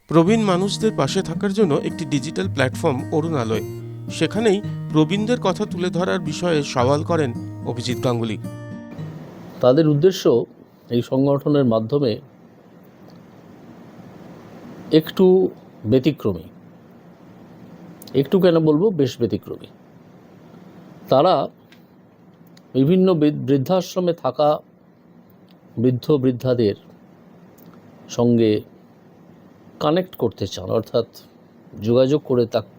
প্রবীণ মানুষদের পাশে থাকার জন্য একটি ডিজিটাল প্ল্যাটফর্ম অরুণালয়। সেখানেই প্রবীণদের কথা তুলে ধরার বিষয়ে সওয়াল করেন অভিজিৎ গাঙ্গুলি। তাদের উদ্দেশ্য এই সংগঠনের মাধ্যমে একটু ব্যতিক্রমী, একটু কেন বলবো, বেশ ব্যতিক্রমী। তারা বিভিন্ন বৃদ্ধাশ্রমে থাকা বৃদ্ধ বৃদ্ধাদের সঙ্গে কানেক্ট করতে চান, অর্থাৎ যোগাযোগ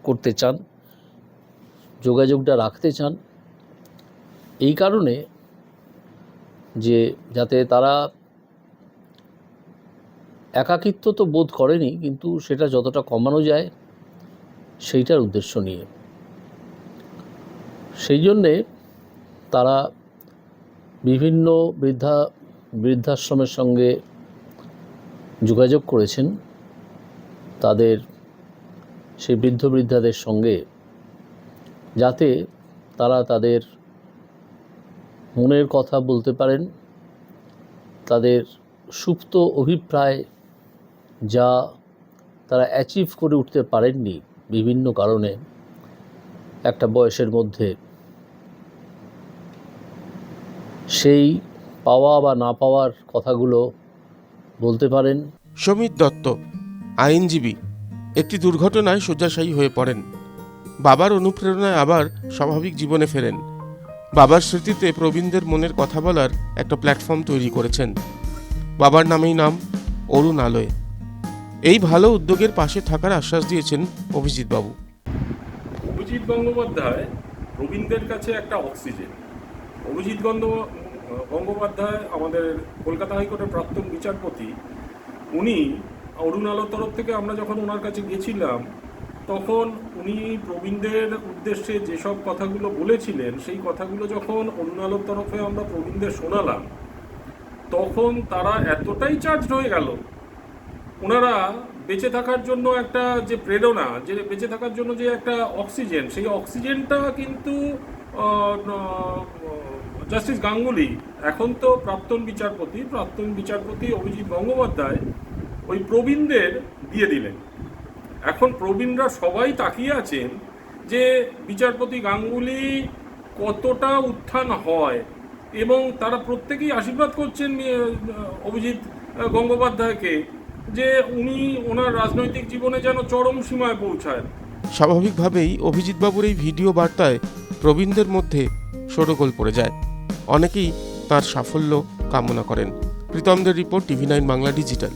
করতে চান, যোগাযোগটা রাখতে চান এই কারণে যে যাতে তারা একাকিত্ব তো বোধ করেনি, কিন্তু সেটা যতটা কমানো যায় সেইটার উদ্দেশ্য নিয়ে। সেই জন্যে তারা বিভিন্ন বৃদ্ধাশ্রমের সঙ্গে যোগাযোগ করেছেন, তাদের সেই বৃদ্ধাদের সঙ্গে, যাতে তারা তাদের মনের কথা বলতে পারেন, তাদের সুপ্ত অভিপ্রায় যা তারা অ্যাচিভ করে উঠতে পারেননি বিভিন্ন কারণে একটা বয়সের মধ্যে, সেই পাওয়া বা না পাওয়ার কথাগুলো বলতে পারেন। সমীর দত্ত আইনজীবী একটি দুর্ঘটনায় শয্যাশায়ী হয়ে পড়েন। বাবার অনুপ্রেরণায় আবার স্বাভাবিক জীবনে ফেরেন। বাবার স্মৃতিতে প্রবীণদের মনের কথা বলার একটা প্ল্যাটফর্ম তৈরি করেছেন। বাবার নামেই নাম অরুণালয়। এই ভালো উদ্যোগের পাশে থাকার আশ্বাস দিয়েছেন অভিজিৎ বাবু। অভিজিৎ গঙ্গোপাধ্যায় প্রবীণদের কাছে একটা অক্সিজেন। অভিজিৎ গঙ্গোপাধ্যায় আমাদের কলকাতা হাইকোর্টের প্রাক্তন বিচারপতি। উনি অরুণালয়ের তরফ থেকে আমরা যখন ওনার কাছে গেছিলাম, তখন উনি প্রবীণদের উদ্দেশ্যে যেসব কথাগুলো বলেছিলেন, সেই কথাগুলো যখন অরুণালয়ের তরফে আমরা প্রবীণদের শোনালাম, তখন তারা এতটাই চার্জড হয়ে গেল। ওনারা বেঁচে থাকার জন্য একটা যে প্রেরণা, যে বেঁচে থাকার জন্য যে একটা অক্সিজেন, সেই অক্সিজেনটা কিন্তু জাস্টিস গাঙ্গুলি, এখন তো প্রাক্তন বিচারপতি অভিজিৎ গঙ্গোপাধ্যায় ওই প্রবীণদের দিয়ে দিলেন। এখন প্রবীণরা সবাই তাকিয়ে আছেন যে বিচারপতি গাঙ্গুলি কতটা উত্থান হয়, এবং তারা প্রত্যেকেই আশীর্বাদ করছেন অভিজিৎ গঙ্গোপাধ্যায়কে, যে উনি ওনার রাজনৈতিক জীবনে যেন চরম সীমায় পৌঁছায়। স্বাভাবিকভাবেই অভিজিৎ বাবুর এই ভিডিও বার্তায় প্রবীণদের মধ্যে শোরগোল পড়ে যায়। অনেকেই তার সাফল্য কামনা করেন। প্রীতমদের রিপোর্ট, TV9 বাংলা ডিজিটাল।